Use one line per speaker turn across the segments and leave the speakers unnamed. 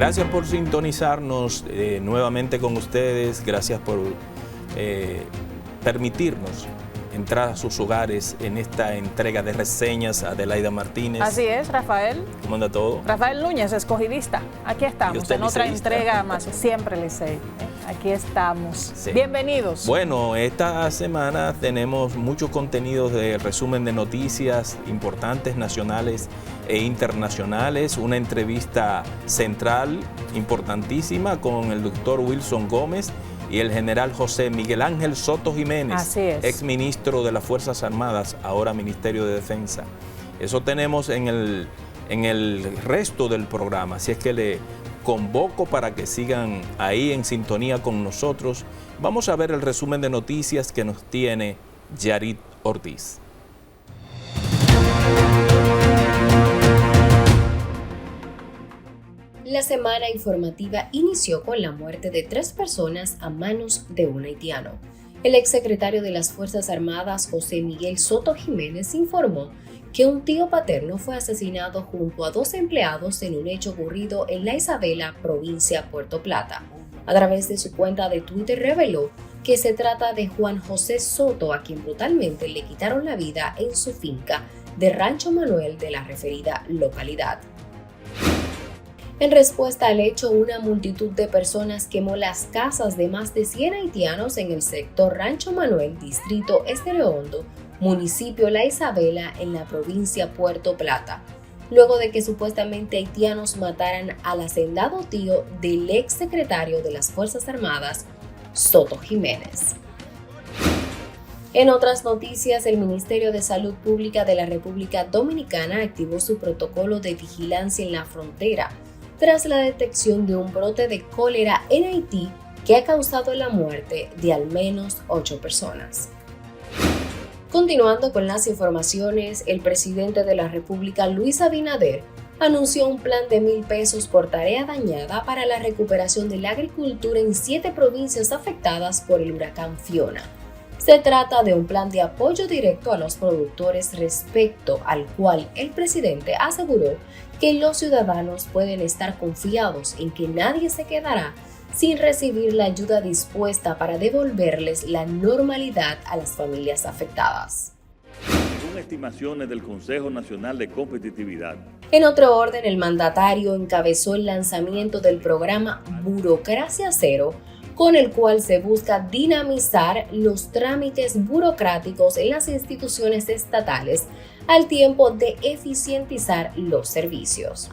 Gracias por sintonizarnos nuevamente con ustedes. Gracias por permitirnos entrar a sus hogares en esta entrega de reseñas. Adelaida Martínez.
Así es, Rafael.
¿Cómo anda todo?
Rafael Núñez, escogidista. Aquí estamos, en otra entrega más. Siempre Licey. Aquí estamos. Sí. Bienvenidos.
Bueno, esta semana tenemos muchos contenidos de resumen de noticias importantes, nacionales e internacionales. Una entrevista central importantísima con el doctor Wilson Gómez y el general José Miguel Ángel Soto Jiménez, exministro de las Fuerzas Armadas, ahora Ministerio de Defensa. Eso tenemos en el resto del programa, así es que le convoco para que sigan ahí en sintonía con nosotros. Vamos a ver el resumen de noticias que nos tiene Yarit Ortiz.
La semana informativa inició con la muerte de 3 personas a manos de un haitiano. El exsecretario de las Fuerzas Armadas, José Miguel Soto Jiménez, informó que un tío paterno fue asesinado junto a 2 empleados en un hecho ocurrido en La Isabela, provincia Puerto Plata. A través de su cuenta de Twitter reveló que se trata de Juan José Soto, a quien brutalmente le quitaron la vida en su finca de Rancho Manuel de la referida localidad. En respuesta al hecho, una multitud de personas quemó las casas de más de 100 haitianos en el sector Rancho Manuel, distrito Estero Hondo, municipio La Isabela, en la provincia Puerto Plata, luego de que supuestamente haitianos mataran al hacendado tío del ex secretario de las Fuerzas Armadas, Soto Jiménez. En otras noticias, el Ministerio de Salud Pública de la República Dominicana activó su protocolo de vigilancia en la frontera tras la detección de un brote de cólera en Haití que ha causado la muerte de al menos 8 personas. Continuando con las informaciones, el presidente de la República, Luis Abinader, anunció un plan de 1,000 pesos por tarea dañada para la recuperación de la agricultura en 7 provincias afectadas por el huracán Fiona. Se trata de un plan de apoyo directo a los productores, respecto al cual el presidente aseguró que los ciudadanos pueden estar confiados en que nadie se quedará sin recibir la ayuda dispuesta para devolverles la normalidad a las familias afectadas.
Según estimaciones del Consejo Nacional de Competitividad.
En otro orden, el mandatario encabezó el lanzamiento del programa Burocracia Cero, con el cual se busca dinamizar los trámites burocráticos en las instituciones estatales al tiempo de eficientizar los servicios.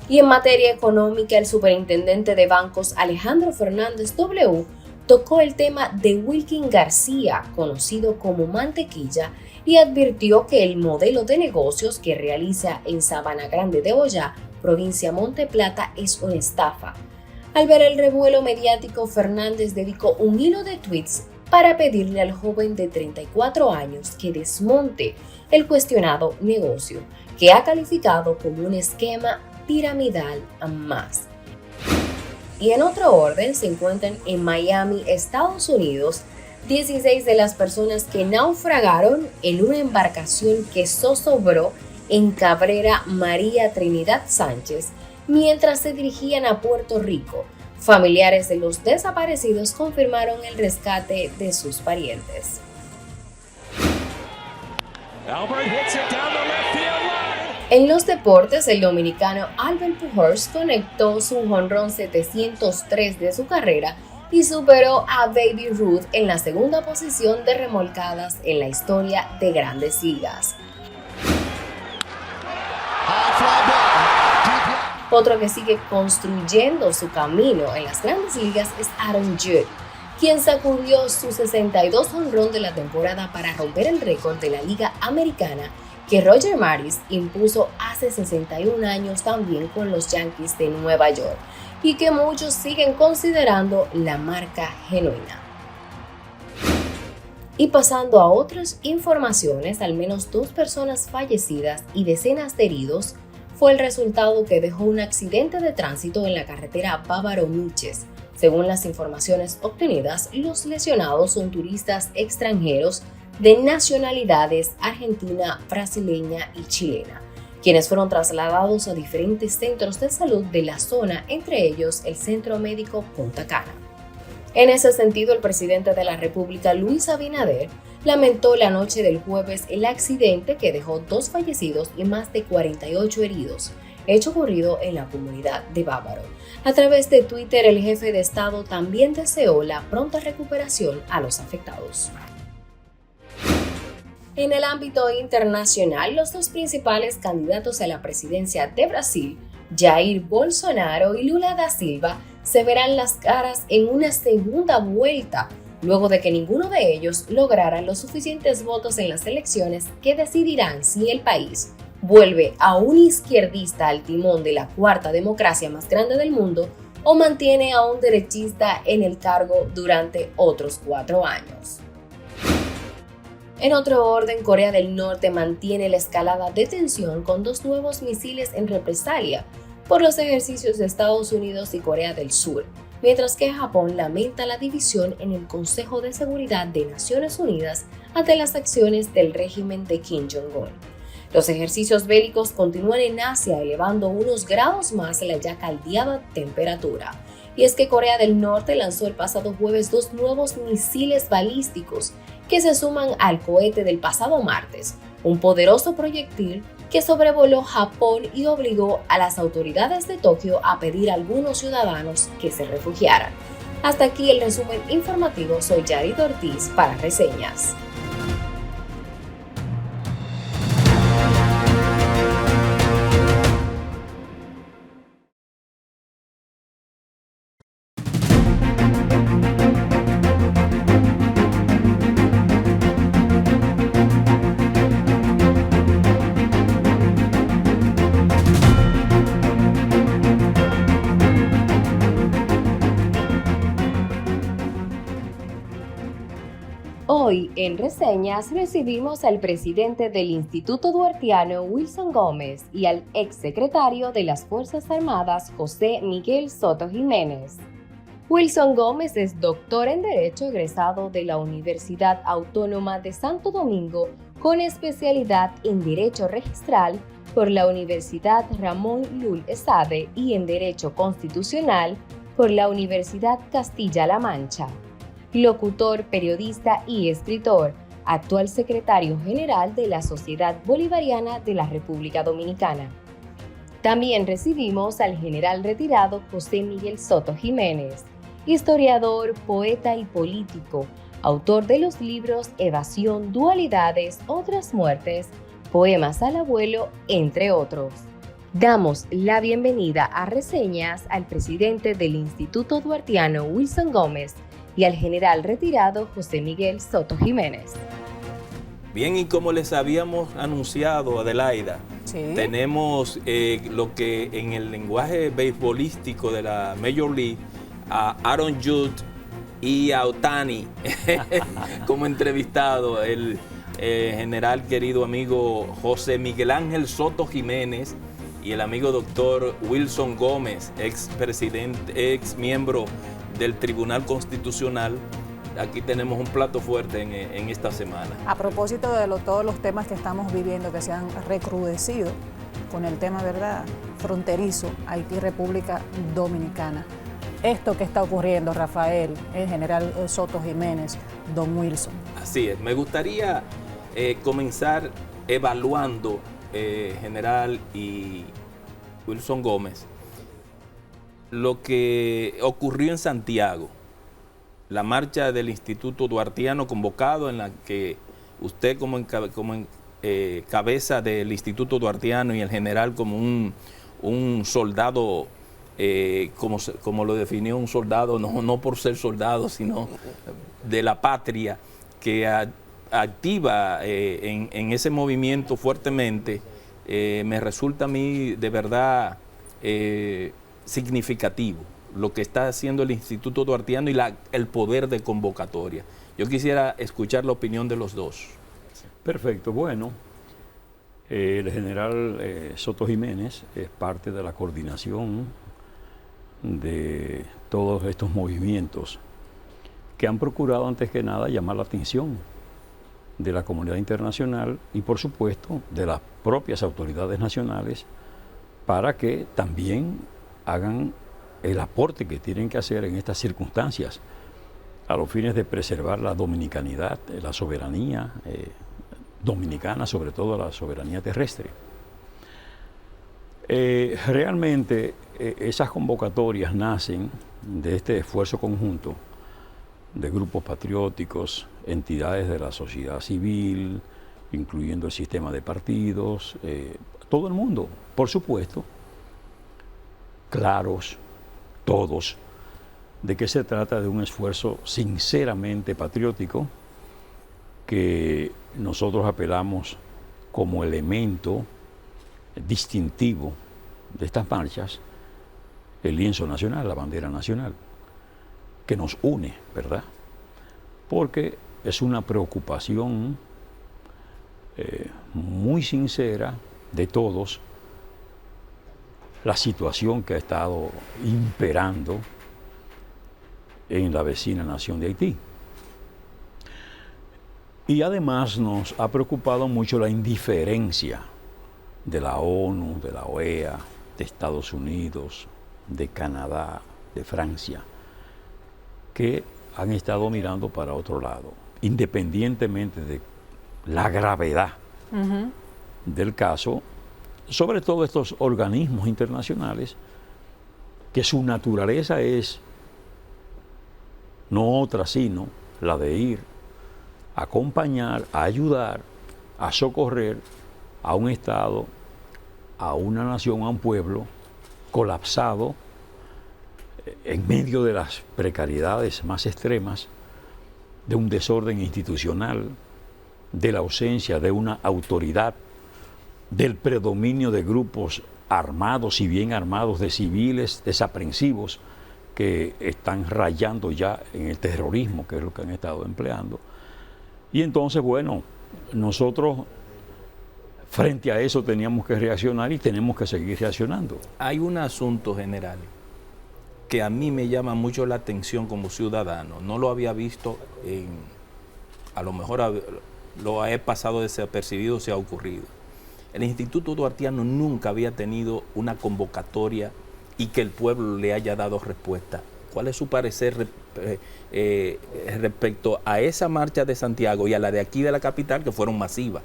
Y en materia económica, el superintendente de bancos Alejandro Fernández W tocó el tema de Wilkin García, conocido como Mantequilla, y advirtió que el modelo de negocios que realiza en Sabana Grande de Boyá, provincia Monte Plata, es una estafa. Al ver el revuelo mediático, Fernández dedicó un hilo de tweets para pedirle al joven de 34 años que desmonte el cuestionado negocio, que ha calificado como un esquema piramidal a más. Y en otro orden, se encuentran en Miami, Estados Unidos, 16 de las personas que naufragaron en una embarcación que zozobró en Cabrera María Trinidad Sánchez, mientras se dirigían a Puerto Rico. Familiares de los desaparecidos confirmaron el rescate de sus parientes. En los deportes, el dominicano Albert Pujols conectó su jonrón 703 de su carrera y superó a Baby Ruth en la segunda posición de remolcadas en la historia de Grandes Ligas. Otro que sigue construyendo su camino en las Grandes Ligas es Aaron Judge, quien sacudió su 62 jonrón de la temporada para romper el récord de la Liga Americana que Roger Maris impuso hace 61 años también con los Yankees de Nueva York, y que muchos siguen considerando la marca genuina. Y pasando a otras informaciones, al menos 2 personas fallecidas y decenas de heridos fue el resultado que dejó un accidente de tránsito en la carretera Bávaro-Núñez. Según las informaciones obtenidas, los lesionados son turistas extranjeros de nacionalidades argentina, brasileña y chilena. quienes fueron trasladados a diferentes centros de salud de la zona, entre ellos el Centro Médico Punta Cana. En ese sentido, el presidente de la República, Luis Abinader, lamentó la noche del jueves el accidente que dejó 2 fallecidos y más de 48 heridos, hecho ocurrido en la comunidad de Bávaro. A través de Twitter, el jefe de Estado también deseó la pronta recuperación a los afectados. En el ámbito internacional, los 2 principales candidatos a la presidencia de Brasil, Jair Bolsonaro y Lula da Silva, se verán las caras en una segunda vuelta, luego de que ninguno de ellos lograra los suficientes votos en las elecciones que decidirán si el país vuelve a un izquierdista al timón de la cuarta democracia más grande del mundo o mantiene a un derechista en el cargo durante otros 4 años. En otro orden, Corea del Norte mantiene la escalada de tensión con 2 nuevos misiles en represalia por los ejercicios de Estados Unidos y Corea del Sur, mientras que Japón lamenta la división en el Consejo de Seguridad de Naciones Unidas ante las acciones del régimen de Kim Jong-un. Los ejercicios bélicos continúan en Asia, elevando unos grados más la ya caldeada temperatura. Y es que Corea del Norte lanzó el pasado jueves 2 nuevos misiles balísticos que se suman al cohete del pasado martes, un poderoso proyectil que sobrevoló Japón y obligó a las autoridades de Tokio a pedir a algunos ciudadanos que se refugiaran. Hasta aquí el resumen informativo. Soy Yarid Ortiz para Reseñas. Hoy en Reseñas recibimos al presidente del Instituto Duartiano, Wilson Gómez, y al exsecretario de las Fuerzas Armadas, José Miguel Soto Jiménez. Wilson Gómez es doctor en Derecho egresado de la Universidad Autónoma de Santo Domingo con especialidad en Derecho Registral por la Universidad Ramón Llull Esade y en Derecho Constitucional por la Universidad Castilla-La Mancha. Locutor, periodista y escritor, actual secretario general de la Sociedad Bolivariana de la República Dominicana. También recibimos al general retirado José Miguel Soto Jiménez, historiador, poeta y político, autor de los libros Evasión, Dualidades, Otras Muertes, Poemas al Abuelo, entre otros. Damos la bienvenida a Reseñas al presidente del Instituto Duartiano, Wilson Gómez, y al general retirado José Miguel Soto Jiménez.
Bien, y como les habíamos anunciado, Adelaida,
sí,
tenemos lo que en el lenguaje beisbolístico de la Major League, a Aaron Judge y a Ohtani como entrevistado, el general querido amigo José Miguel Ángel Soto Jiménez y el amigo doctor Wilson Gómez, ex miembro del Tribunal Constitucional. Aquí tenemos un plato fuerte en esta semana.
A propósito de todos los temas que estamos viviendo, que se han recrudecido con el tema, ¿verdad?, fronterizo, Haití-República Dominicana. Esto que está ocurriendo, Rafael, el general Soto Jiménez, don Wilson.
Así es. Me gustaría comenzar evaluando, general y Wilson Gómez, lo que ocurrió en Santiago, la marcha del Instituto Duartiano convocado, en la que usted como cabeza del Instituto Duartiano y el general como un soldado, como lo definió un soldado, no por ser soldado, sino de la patria, que activa en ese movimiento fuertemente, me resulta a mí de verdad significativo lo que está haciendo el Instituto Duartiano y el poder de convocatoria. Yo quisiera escuchar la opinión de los dos.
Perfecto. Bueno, el general Soto Jiménez es parte de la coordinación de todos estos movimientos que han procurado antes que nada llamar la atención de la comunidad internacional y, por supuesto, de las propias autoridades nacionales para que también hagan el aporte que tienen que hacer en estas circunstancias a los fines de preservar la dominicanidad, la soberanía dominicana, sobre todo la soberanía terrestre. Realmente esas convocatorias nacen de este esfuerzo conjunto de grupos patrióticos, entidades de la sociedad civil, incluyendo el sistema de partidos, todo el mundo, por supuesto, claros, todos, de que se trata de un esfuerzo sinceramente patriótico que nosotros apelamos como elemento distintivo de estas marchas, el lienzo nacional, la bandera nacional, que nos une, ¿verdad? Porque es una preocupación muy sincera de todos la situación que ha estado imperando en la vecina nación de Haití. Y además nos ha preocupado mucho la indiferencia de la ONU, de la OEA, de Estados Unidos, de Canadá, de Francia, que han estado mirando para otro lado, independientemente de la gravedad del caso, sobre todo estos organismos internacionales, que su naturaleza es no otra sino la de ir a acompañar, a ayudar, a socorrer a un Estado, a una nación, a un pueblo colapsado en medio de las precariedades más extremas, de un desorden institucional, de la ausencia de una autoridad, del predominio de grupos armados y bien armados, de civiles desaprensivos que están rayando ya en el terrorismo, que es lo que han estado empleando. Y entonces, bueno, nosotros frente a eso teníamos que reaccionar y tenemos que seguir reaccionando.
Hay un asunto general que a mí me llama mucho la atención como ciudadano. No lo había visto, a lo mejor lo he pasado desapercibido, se ha ocurrido. El Instituto Duartiano nunca había tenido una convocatoria y que el pueblo le haya dado respuesta. ¿Cuál es su parecer respecto a esa marcha de Santiago y a la de aquí de la capital, que fueron masivas?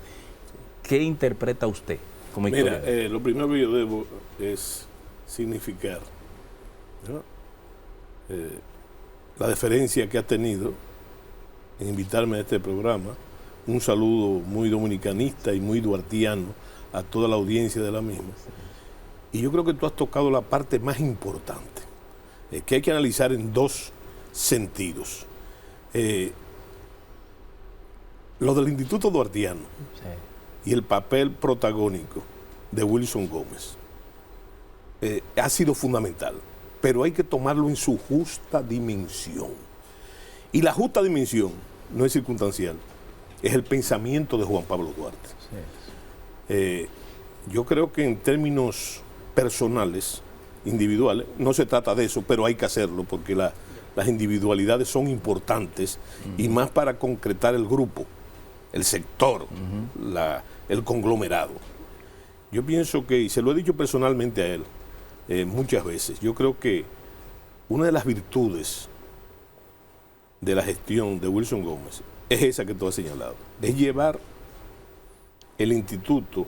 ¿Qué interpreta usted como historiador?
Mira, lo primero que yo debo es significar, ¿no?, la deferencia que ha tenido en invitarme a este programa. Un saludo muy dominicanista y muy duartiano a toda la audiencia de la misma. Y yo creo que tú has tocado la parte más importante, que hay que analizar en dos sentidos. Lo del Instituto Duartiano y el papel protagónico de Wilson Gómez ha sido fundamental, pero hay que tomarlo en su justa dimensión. Y la justa dimensión no es circunstancial, es el pensamiento de Juan Pablo Duarte. Yo creo que en términos personales, individuales, no se trata de eso, pero hay que hacerlo porque las individualidades son importantes y más para concretar el grupo, el sector, el conglomerado. Yo pienso que, y se lo he dicho personalmente a él muchas veces, yo creo que una de las virtudes de la gestión de Wilson Gómez es esa que tú has señalado, es llevar el instituto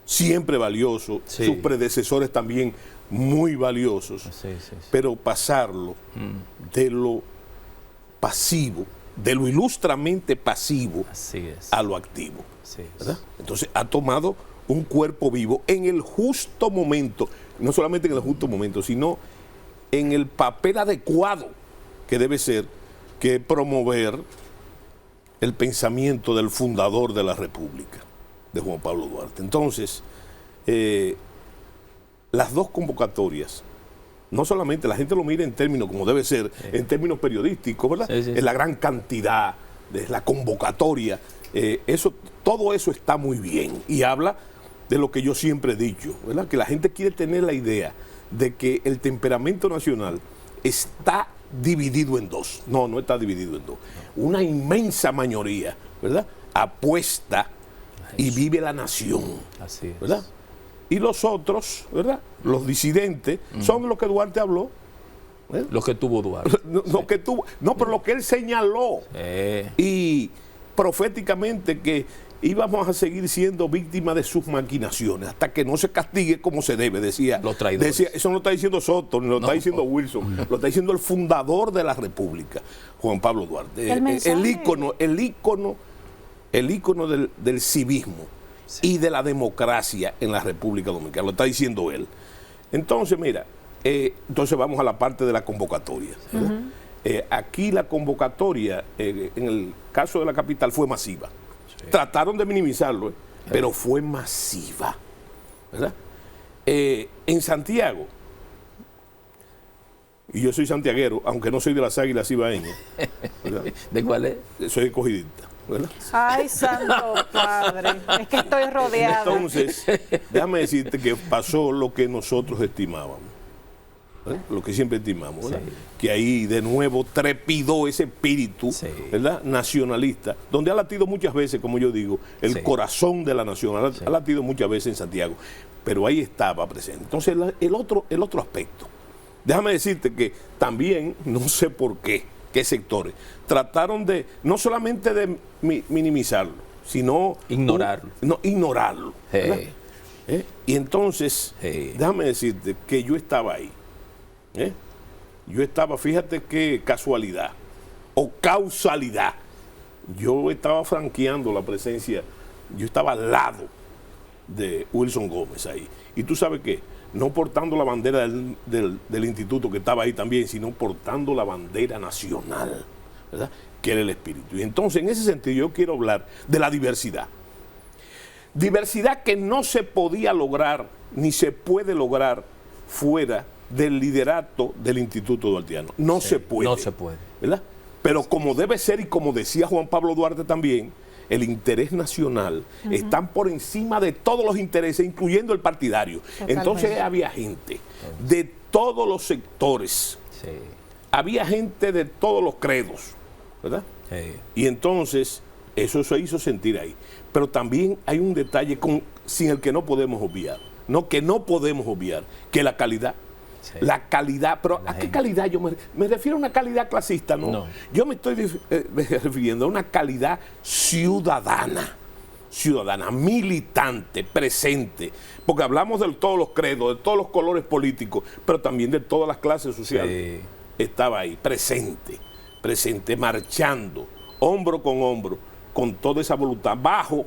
siempre valioso, sus predecesores también muy valiosos, pero pasarlo de lo pasivo, de lo ilustramente pasivo a lo activo. ¿Verdad? Entonces ha tomado un cuerpo vivo en el justo momento, no solamente en el justo momento, sino en el papel adecuado que debe ser, que promover el pensamiento del fundador de la República, de Juan Pablo Duarte. Entonces, las dos convocatorias, no solamente la gente lo mira en términos, como debe ser, en términos periodísticos, ¿verdad? Es la gran cantidad, de la convocatoria, todo eso está muy bien y habla de lo que yo siempre he dicho, ¿verdad? Que la gente quiere tener la idea de que el temperamento nacional está dividido en dos. No está dividido en dos. Una inmensa mayoría, ¿verdad?, apuesta y vive la nación.
Así es.
¿Verdad? Y los otros, ¿verdad? Los disidentes, son los que Duarte habló.
Lo que tuvo Duarte.
Pero lo que él señaló. Y proféticamente que íbamos a seguir siendo víctimas de sus maquinaciones hasta que no se castigue como se debe, decía.
Los traidores.
Decía, eso no lo está diciendo Soto, ni lo está diciendo Wilson, lo está diciendo el fundador de la República, Juan Pablo Duarte. El ícono del civismo y de la democracia en la República Dominicana, lo está diciendo él. Entonces, mira, entonces vamos a la parte de la convocatoria. Aquí la convocatoria, en el caso de la capital, fue masiva. Trataron de minimizarlo, pero fue masiva, ¿verdad? En Santiago, y yo soy santiaguero, aunque no soy de las Águilas Ibaeñas, ¿verdad?
¿De cuál es?
Soy escogidista, ¿verdad?
Ay, santo padre, es que estoy rodeado.
Entonces, déjame decirte que pasó lo que nosotros estimábamos. Lo que siempre estimamos, ¿verdad? Sí. Que ahí de nuevo trepidó ese espíritu, ¿verdad? Nacionalista, donde ha latido muchas veces, como yo digo, el corazón de la nación, ha latido muchas veces en Santiago, pero ahí estaba presente. Entonces el otro aspecto, déjame decirte que también, no sé por qué sectores, trataron de, no solamente de minimizarlo, sino
ignorarlo.
Ignorarlo. Y entonces, déjame decirte que yo estaba ahí. Yo estaba, fíjate qué casualidad o causalidad, yo estaba franqueando la presencia, yo estaba al lado de Wilson Gómez ahí, y tú sabes qué, no portando la bandera del instituto que estaba ahí también, sino portando la bandera nacional, ¿verdad? Que era el espíritu. Y entonces, en ese sentido, yo quiero hablar de la diversidad que no se podía lograr ni se puede lograr fuera del liderato del Instituto Duartiano. No se puede.
No se puede.
¿Verdad? Pero como debe ser y como decía Juan Pablo Duarte también, el interés nacional está por encima de todos los intereses, incluyendo el partidario. Totalmente. Entonces había gente de todos los sectores. Había gente de todos los credos. ¿Verdad? Y entonces eso se hizo sentir ahí. Pero también hay un detalle sin el que no podemos obviar. Que no podemos obviar, que la calidad. La calidad, pero ¿a qué calidad yo me refiero a una calidad clasista? No. Yo me estoy refiriendo a una calidad ciudadana, militante, presente, porque hablamos de todos los credos, de todos los colores políticos, pero también de todas las clases sociales. Estaba ahí, presente, marchando, hombro con hombro, con toda esa voluntad, bajo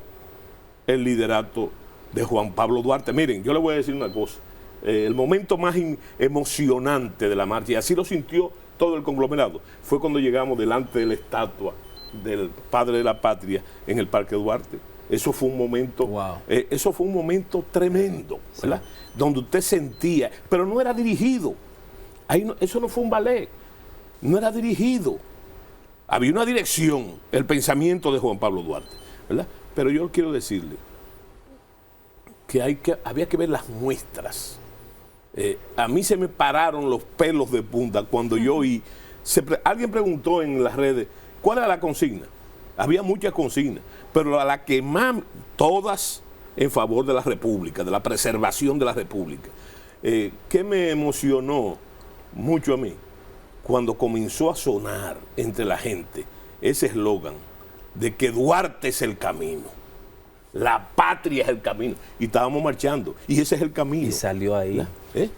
el liderato de Juan Pablo Duarte. Miren, yo le voy a decir una cosa. El momento más emocionante de la marcha, y así lo sintió todo el conglomerado, fue cuando llegamos delante de la estatua del padre de la patria en el Parque Duarte. Eso fue un momento, tremendo, ¿verdad? Donde usted sentía, pero no era dirigido. Eso no fue un ballet, no era dirigido. Había una dirección, el pensamiento de Juan Pablo Duarte, ¿verdad? Pero yo quiero decirle que había que ver las muestras. A mí se me pararon los pelos de punta cuando yo oí. Alguien preguntó en las redes, ¿cuál era la consigna? Había muchas consignas, pero a la que más, todas en favor de la República, de la preservación de la República. ¿Qué me emocionó mucho a mí? Cuando comenzó a sonar entre la gente ese eslogan de que Duarte es el camino. La patria es el camino. Y estábamos marchando. Y ese es el camino.
Y salió ahí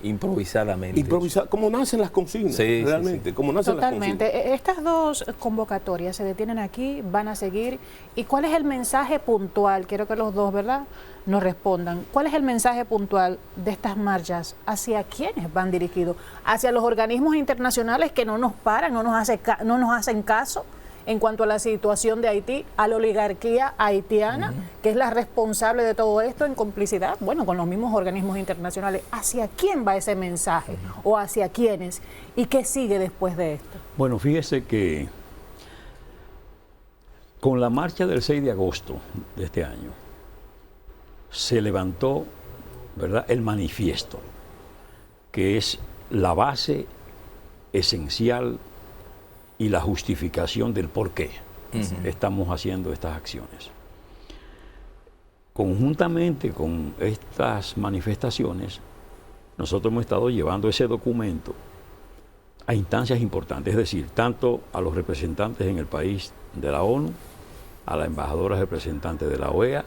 improvisadamente.
Como nacen las consignas, realmente. Como nacen
Totalmente.
Las consignas.
Estas dos convocatorias se detienen aquí, van a seguir. ¿Y cuál es el mensaje puntual? Quiero que los dos, ¿verdad?, nos respondan. ¿Cuál es el mensaje puntual de estas marchas? ¿Hacia quiénes van dirigidos? ¿Hacia los organismos internacionales que no nos paran, no nos hacen caso en cuanto a la situación de Haití, a la oligarquía haitiana, que es la responsable de todo esto en complicidad, con los mismos organismos internacionales? ¿Hacia quién va ese mensaje? ¿O hacia quiénes? ¿Y qué sigue después de esto?
Bueno, fíjese que con la marcha del 6 de agosto de este año se levantó, ¿verdad?, el manifiesto, que es la base esencial y la justificación del por qué estamos haciendo estas acciones. conjuntamente con estas manifestaciones, nosotros hemos estado llevando ese documento a instancias importantes, es decir, tanto a los representantes en el país de la ONU, a la embajadora representante de la OEA,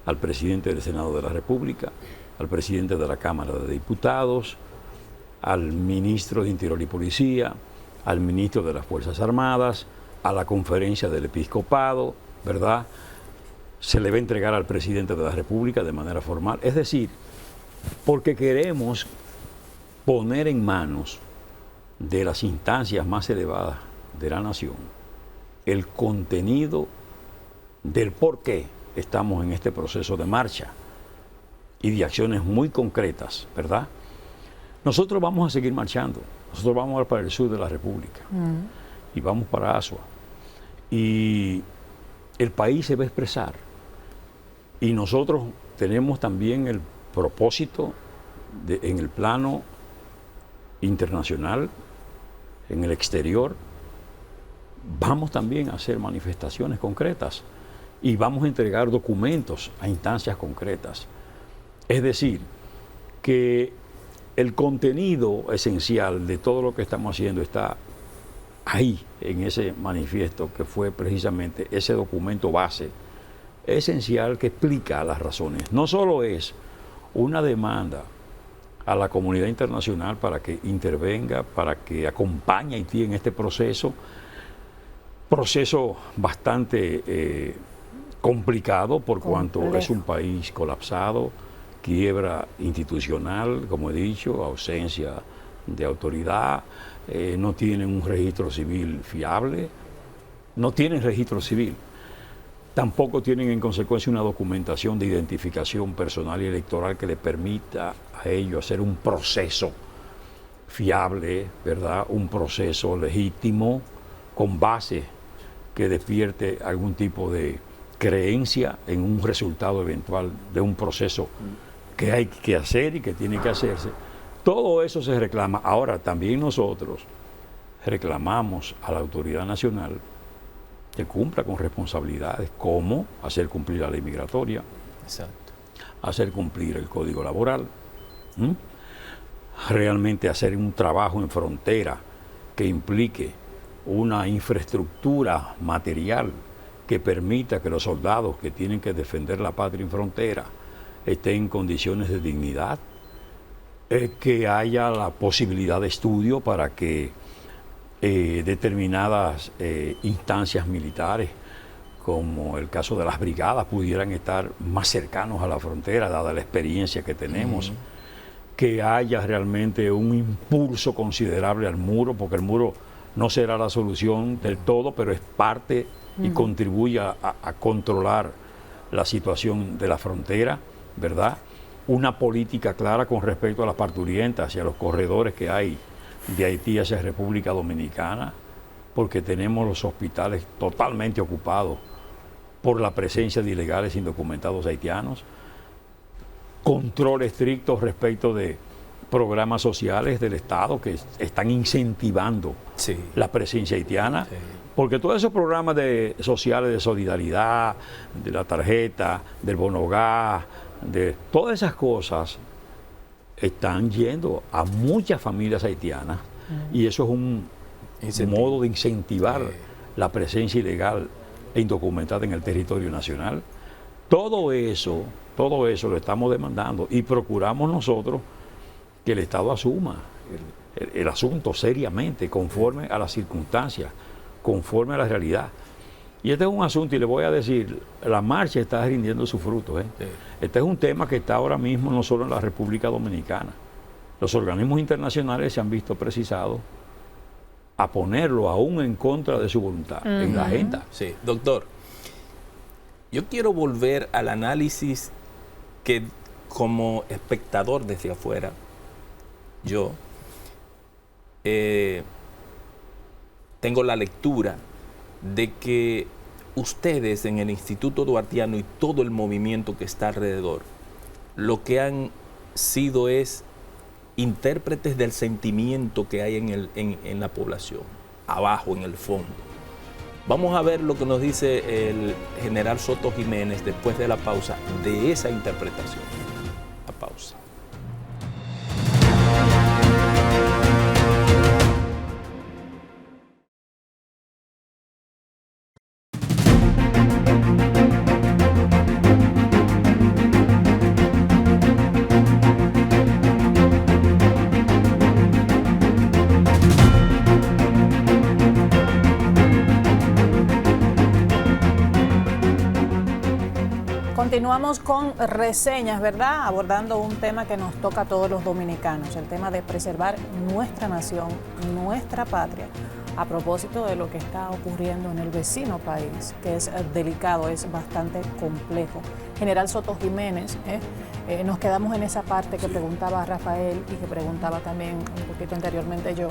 al presidente del Senado de la República, al presidente de la Cámara de Diputados, al ministro de Interior y Policía, al ministro de las Fuerzas Armadas, a la conferencia del episcopado, ¿verdad? Se le va a entregar al presidente de la República de manera formal. Es decir, porque queremos poner en manos de las instancias más elevadas de la nación el contenido del por qué estamos en este proceso de marcha y de acciones muy concretas, ¿verdad? Nosotros vamos a seguir marchando, nosotros vamos para el sur de la República y vamos para Asua y el país se va a expresar y nosotros tenemos también el propósito en el plano internacional, en el exterior, vamos también a hacer manifestaciones concretas y vamos a entregar documentos a instancias concretas. Es decir, que el contenido esencial de todo lo que estamos haciendo está ahí, en ese manifiesto que fue precisamente ese documento base esencial que explica las razones. No solo es una demanda a la comunidad internacional para que intervenga, para que acompañe a Haití en este proceso bastante complicado por cuanto es un país colapsado, quiebra institucional, como he dicho, ausencia de autoridad, no tienen un registro civil fiable, no tienen registro civil. Tampoco tienen en consecuencia una documentación de identificación personal y electoral que le permita a ellos hacer un proceso fiable, ¿verdad? Un proceso legítimo, con base que despierte algún tipo de creencia en un resultado eventual de un proceso que hay que hacer y que tiene que hacerse. Todo eso se reclama. Ahora, también nosotros reclamamos a la autoridad nacional que cumpla con responsabilidades como hacer cumplir la ley migratoria,
Exacto.
hacer cumplir el código laboral, realmente hacer un trabajo en frontera que implique una infraestructura material que permita que los soldados que tienen que defender la patria en frontera estén en condiciones de dignidad, que haya la posibilidad de estudio para que determinadas instancias militares, como el caso de las brigadas, pudieran estar más cercanos a la frontera, dada la experiencia que tenemos, que haya realmente un impulso considerable al muro, porque el muro no será la solución del todo, pero es parte y contribuye a controlar la situación de la frontera, ¿verdad? Una política clara con respecto a las parturientas y a los corredores que hay de Haití hacia República Dominicana, porque tenemos los hospitales totalmente ocupados por la presencia de ilegales indocumentados haitianos, control estricto respecto de programas sociales del Estado que están incentivando la presencia haitiana, porque todos esos programas sociales de solidaridad, de la tarjeta, del bono gas, de todas esas cosas están yendo a muchas familias haitianas y eso es un modo de incentivar la presencia ilegal e indocumentada en el territorio nacional. Todo eso lo estamos demandando y procuramos nosotros que el Estado asuma el asunto seriamente, conforme a las circunstancias, conforme a la realidad. Y este es un asunto, y le voy a decir, la marcha está rindiendo sus frutos. Este es un tema que está ahora mismo no solo en la República Dominicana. Los organismos internacionales se han visto precisados a ponerlo aún en contra de su voluntad en la agenda.
Sí, doctor, yo quiero volver al análisis que como espectador desde afuera, yo tengo la lectura de que ustedes en el Instituto Duartiano y todo el movimiento que está alrededor, lo que han sido es intérpretes del sentimiento que hay en la población, abajo, en el fondo. Vamos a ver lo que nos dice el general Soto Jiménez después de la pausa de esa interpretación. La pausa.
Continuamos con reseñas, ¿verdad? Abordando un tema que nos toca a todos los dominicanos, el tema de preservar nuestra nación, nuestra patria, a propósito de lo que está ocurriendo en el vecino país, que es delicado, es bastante complejo. General Soto Jiménez, nos quedamos en esa parte que preguntaba Rafael y que preguntaba también un poquito anteriormente yo,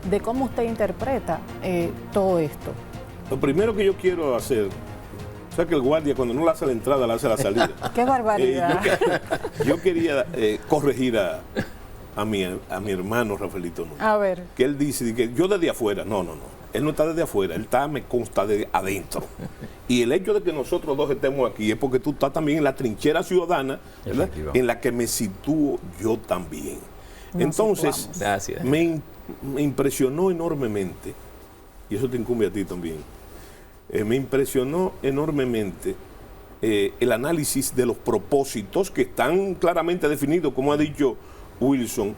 de cómo usted interpreta todo esto.
Lo primero que yo quiero hacer, o sea que el guardia cuando no le hace la entrada, le hace la salida.
¡Qué barbaridad!
Yo quería corregir a mi hermano Rafaelito Núñez.
A ver.
Que él dice que yo desde afuera, no. Él no está desde afuera, él está, me consta, de adentro. Y el hecho de que nosotros dos estemos aquí es porque tú estás también en la trinchera ciudadana, ¿verdad? En la que me sitúo yo también. Entonces, me impresionó enormemente, y eso te incumbe a ti también, me impresionó enormemente el análisis de los propósitos que están claramente definidos, como ha dicho Wilson,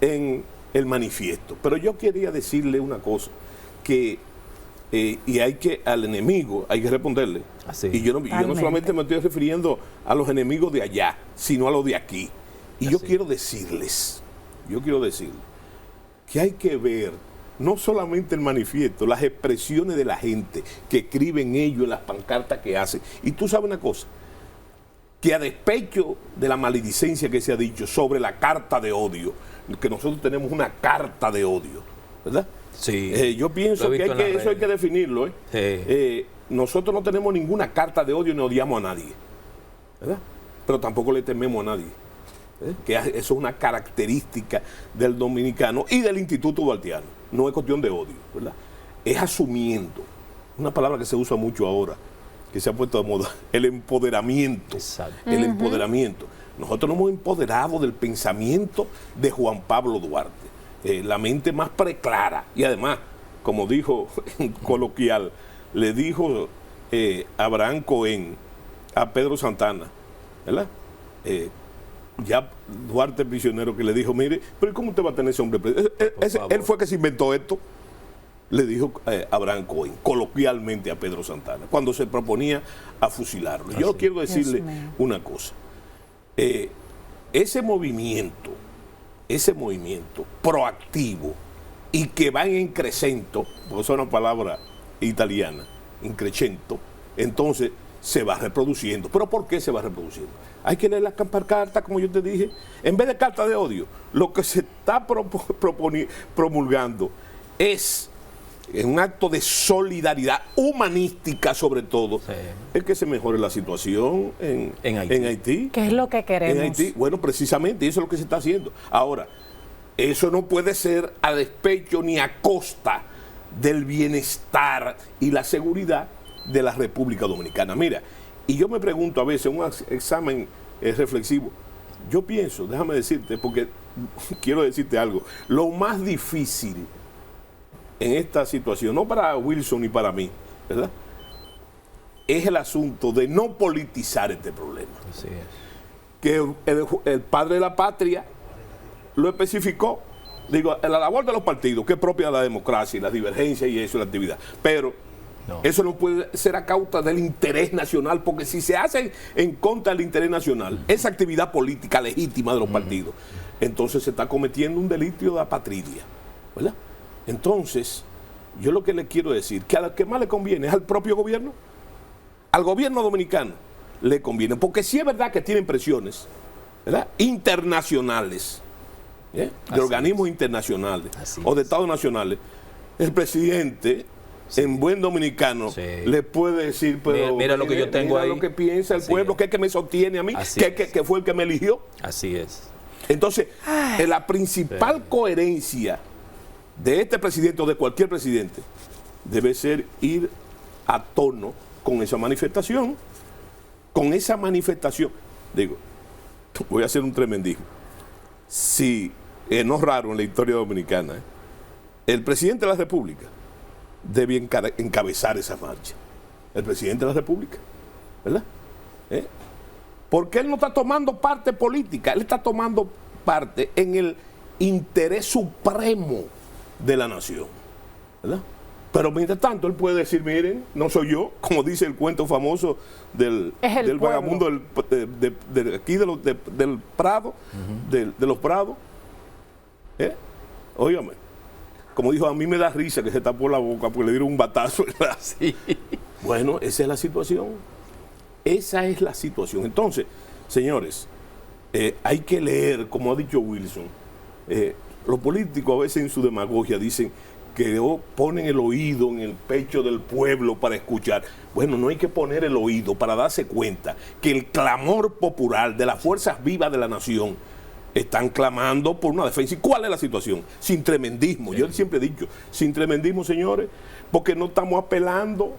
en el manifiesto. Pero yo quería decirle una cosa, que y hay que al enemigo hay que responderle.
Así.
Y yo no solamente me estoy refiriendo a los enemigos de allá, sino a los de aquí. Y yo quiero decirles que hay que ver no solamente el manifiesto, las expresiones de la gente que escriben ellos en las pancartas que hacen. Y tú sabes una cosa, que a despecho de la maledicencia que se ha dicho sobre la carta de odio, que nosotros tenemos una carta de odio, ¿verdad?
Sí.
Yo pienso que eso hay que definirlo.
Sí.
Nosotros no tenemos ninguna carta de odio ni odiamos a nadie, ¿verdad? Pero tampoco le tememos a nadie. Que eso es una característica del dominicano y del Instituto Duartiano. No es cuestión de odio, ¿verdad? Es asumiendo, una palabra que se usa mucho ahora, que se ha puesto de moda, el empoderamiento.
Exacto.
El empoderamiento. Nosotros nos hemos empoderado del pensamiento de Juan Pablo Duarte, la mente más preclara. Y además, como dijo en coloquial, le dijo Abraham Cohen a Pedro Santana, ¿verdad? Ya Duarte prisionero, que le dijo, mire, pero ¿cómo usted va a tener ese hombre preso? Él fue que se inventó esto, le dijo Abraham Cohen, coloquialmente a Pedro Santana, cuando se proponía a fusilarlo. Yo quiero decirle una cosa, ese movimiento proactivo y que va en incremento, porque es una palabra italiana, incremento, entonces se va reproduciendo. ¿Pero por qué se va reproduciendo? Hay que leer las cartas, como yo te dije. En vez de carta de odio, lo que se está promulgando es un acto de solidaridad humanística, sobre todo, es que se mejore la situación en Haití.
¿Qué es lo que queremos?
En Haití, bueno, precisamente eso es lo que se está haciendo. Ahora, eso no puede ser a despecho ni a costa del bienestar y la seguridad de la República Dominicana. Mira, y yo me pregunto a veces, un examen reflexivo, yo pienso, déjame decirte, porque quiero decirte algo, lo más difícil en esta situación, no para Wilson ni para mí, ¿verdad?, es el asunto de no politizar este problema.
Así es.
Que el padre de la patria lo especificó. Digo, la labor de los partidos, que es propia de la democracia y la divergencia y eso, la actividad. Pero eso no puede ser a causa del interés nacional, porque si se hace en contra del interés nacional, esa actividad política legítima de los partidos, entonces se está cometiendo un delito de apatridia, ¿verdad? Entonces, yo lo que le quiero decir, que a lo que más le conviene es al propio gobierno, al gobierno dominicano le conviene, porque sí es verdad que tienen presiones, ¿verdad?, internacionales, de organismos internacionales o de estados nacionales. El presidente, en buen dominicano, le puede decir, pero
mira lo que yo tengo ahí,
lo que piensa el pueblo, que es que me sostiene a mí, que fue el que me eligió.
Así es.
Entonces, la principal coherencia de este presidente o de cualquier presidente debe ser ir a tono con esa manifestación. Con esa manifestación, digo, voy a hacer un tremendismo. Si, no es raro en la historia dominicana, el presidente de la República debe encabezar esa marcha. El presidente de la República, ¿verdad? Porque él no está tomando parte política, él está tomando parte en el interés supremo de la nación, ¿verdad? Pero mientras tanto él puede decir, miren, no soy yo, como dice el cuento famoso del vagabundo de aquí del Prado, de los Prados. Óigame, como dijo, a mí me da risa que se tapó la boca porque le dieron un batazo. Sí. Bueno, esa es la situación. Esa es la situación. Entonces, señores, hay que leer, como ha dicho Wilson, los políticos a veces en su demagogia dicen que ponen el oído en el pecho del pueblo para escuchar. Bueno, no hay que poner el oído para darse cuenta que el clamor popular de las fuerzas vivas de la nación están clamando por una defensa. ¿Y cuál es la situación? Sin tremendismo. Yo siempre he dicho, sin tremendismo, señores, porque no estamos apelando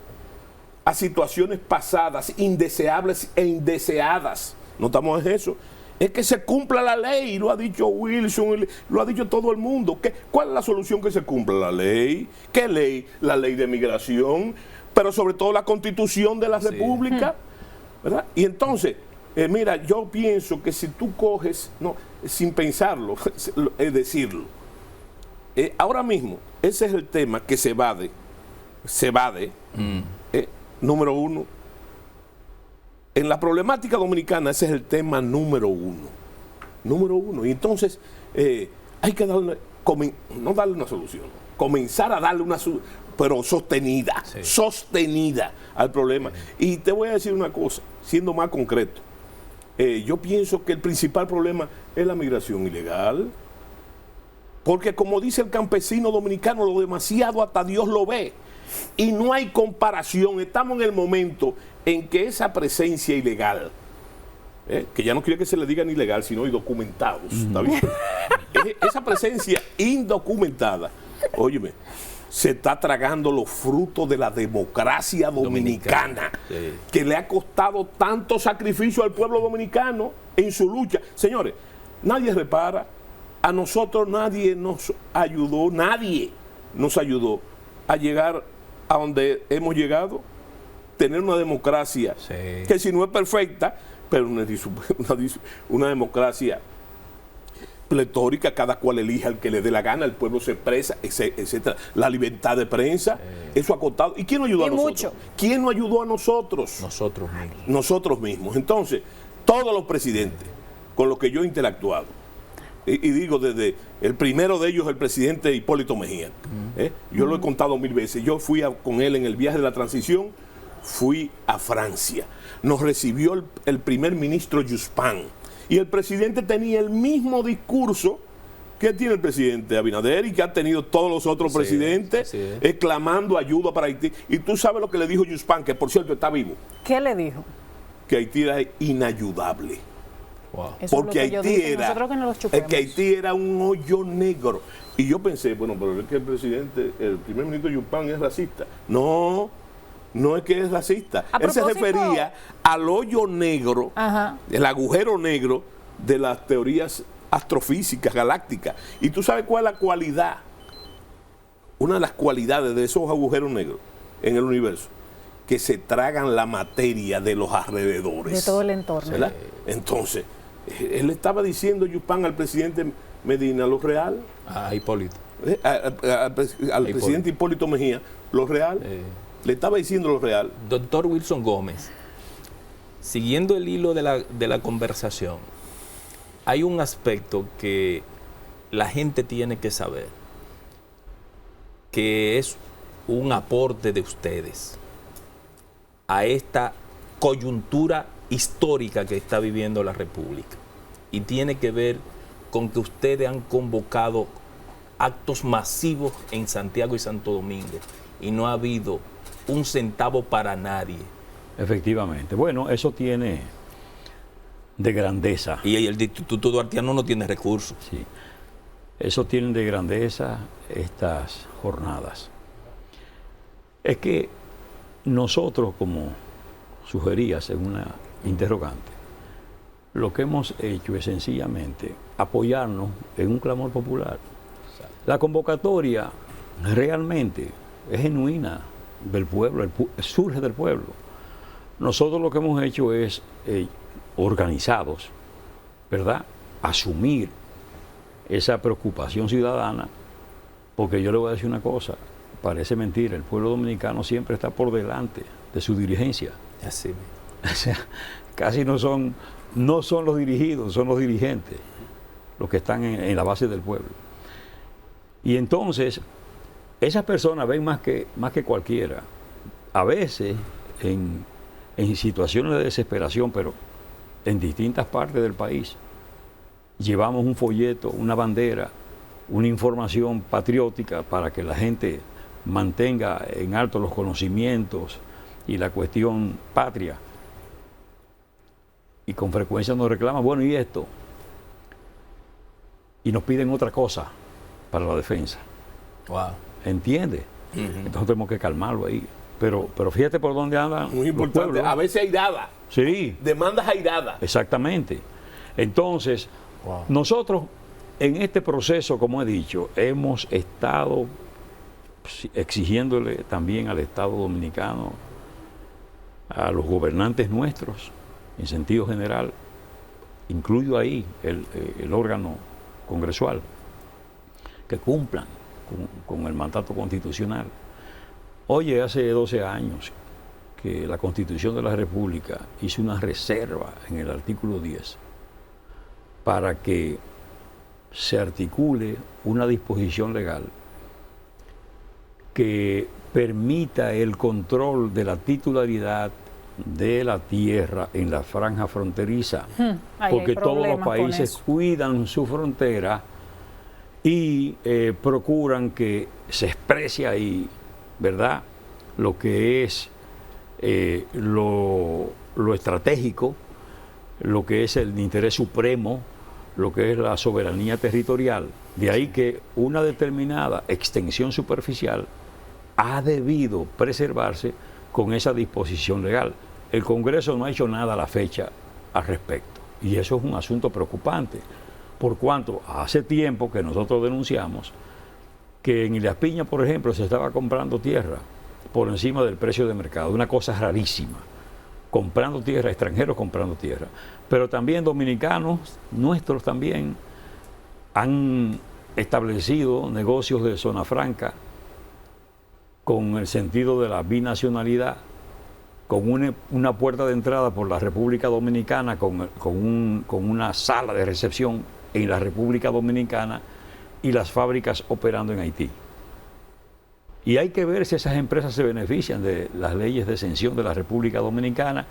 a situaciones pasadas, indeseables e indeseadas. No estamos en eso. Es que se cumpla la ley, lo ha dicho Wilson, lo ha dicho todo el mundo. ¿Cuál es la solución? Que se cumpla la ley. ¿Qué ley? La ley de migración, pero sobre todo la Constitución de la República, ¿verdad? Y entonces, mira, yo pienso que si tú coges, no, sin pensarlo, es decirlo, ahora mismo, ese es el tema que se evade, número uno. En la problemática dominicana ese es el tema número uno. Y entonces hay que darle, no darle una solución, comenzar a darle una solución, pero sostenida al problema. Y te voy a decir una cosa, siendo más concreto, yo pienso que el principal problema es la migración ilegal, porque como dice el campesino dominicano, lo demasiado hasta Dios lo ve. Y no hay comparación. Estamos en el momento en que esa presencia ilegal, que ya no quiere que se le diga ni ilegal, sino indocumentados, ¿está bien? Esa presencia indocumentada, óyeme, se está tragando los frutos de la democracia dominicana. Que le ha costado tanto sacrificio al pueblo dominicano en su lucha. Señores, nadie repara, a nosotros nadie nos ayudó a llegar a donde hemos llegado, tener una democracia que si no es perfecta, pero una democracia pletórica, cada cual elija al que le dé la gana, el pueblo se expresa, etcétera. La libertad de prensa, eso ha costado. ¿Y quién nos ayudó a nosotros? Mucho. ¿Quién nos ayudó a nosotros? Nosotros mismos. Entonces, todos los presidentes con los que yo he interactuado, y digo desde el primero de ellos, el presidente Hipólito Mejía, yo lo he contado 1000 veces, yo fui con él en el viaje de la transición, fui a Francia, nos recibió el primer ministro Jospin, y el presidente tenía el mismo discurso que tiene el presidente Abinader y que ha tenido todos los otros presidentes, clamando ayuda para Haití. Y tú sabes lo que le dijo Jospin, que por cierto está vivo.
¿Qué le dijo?
Que Haití era inayudable.
Wow.
Porque Haití era un hoyo negro. Y yo pensé, bueno, pero es que el primer ministro Jospin es racista. No es que es racista. Él se refería al hoyo negro, el agujero negro de las teorías astrofísicas galácticas. Y tú sabes cuál es la cualidad, una de las cualidades de esos agujeros negros en el universo, que se tragan la materia de los alrededores.
De todo el entorno.
¿Verdad? Entonces, él estaba diciendo Jospin al presidente Medina lo real.
A Hipólito.
Al presidente Hipólito Mejía, lo real. Le estaba diciendo lo real.
Doctor Wilson Gómez, siguiendo el hilo de la conversación, hay un aspecto que la gente tiene que saber, que es un aporte de ustedes a esta coyuntura histórica que está viviendo la República, y tiene que ver con que ustedes han convocado actos masivos en Santiago y Santo Domingo y no ha habido un centavo para nadie.
Efectivamente. Bueno, eso tiene de grandeza.
Y el Instituto Duartiano no tiene recursos.
Sí. Eso tiene de grandeza estas jornadas. Es que nosotros, como sugerías en una interrogante, lo que hemos hecho es sencillamente apoyarnos en un clamor popular. La convocatoria realmente es genuina del pueblo, surge del pueblo. Nosotros lo que hemos hecho es, organizados, ¿verdad?, asumir esa preocupación ciudadana, porque yo le voy a decir una cosa, parece mentira, el pueblo dominicano siempre está por delante de su dirigencia.
Así.
O sea, casi no son los dirigidos, son los dirigentes los que están en la base del pueblo. Y entonces, esas personas ven más que cualquiera, a veces en situaciones de desesperación, pero en distintas partes del país, llevamos un folleto, una bandera, una información patriótica para que la gente mantenga en alto los conocimientos y la cuestión patria. Y con frecuencia nos reclaman, bueno, ¿y esto? Y nos piden otra cosa para la defensa.
Wow.
¿Entiende? Entonces tenemos que calmarlo ahí. Pero fíjate por dónde andan.
Muy importante. A veces airada.
Sí.
Demandas airadas.
Exactamente. Entonces,
wow,
nosotros en este proceso, como he dicho, hemos estado exigiéndole también al Estado dominicano, a los gobernantes nuestros, en sentido general, incluido ahí el órgano congresual, que cumplan con el mandato constitucional. Oye, hace 12 años que la Constitución de la República hizo una reserva en el artículo 10 para que se articule una disposición legal que permita el control de la titularidad de la tierra en la franja fronteriza, porque todos los países cuidan su frontera y procuran que se exprese ahí, ¿verdad?, lo que es lo estratégico, lo que es el interés supremo, lo que es la soberanía territorial. De ahí que una determinada extensión superficial ha debido preservarse con esa disposición legal. El Congreso no ha hecho nada a la fecha al respecto. Y eso es un asunto preocupante, por cuanto hace tiempo que nosotros denunciamos que en Elías Piña, por ejemplo, se estaba comprando tierra por encima del precio de mercado, una cosa rarísima, comprando tierra, extranjeros comprando tierra. Pero también dominicanos nuestros también han establecido negocios de zona franca con el sentido de la binacionalidad, con una puerta de entrada por la República Dominicana, con una sala de recepción en la República Dominicana y las fábricas operando en Haití. Y hay que ver si esas empresas se benefician de las leyes de exención de la República Dominicana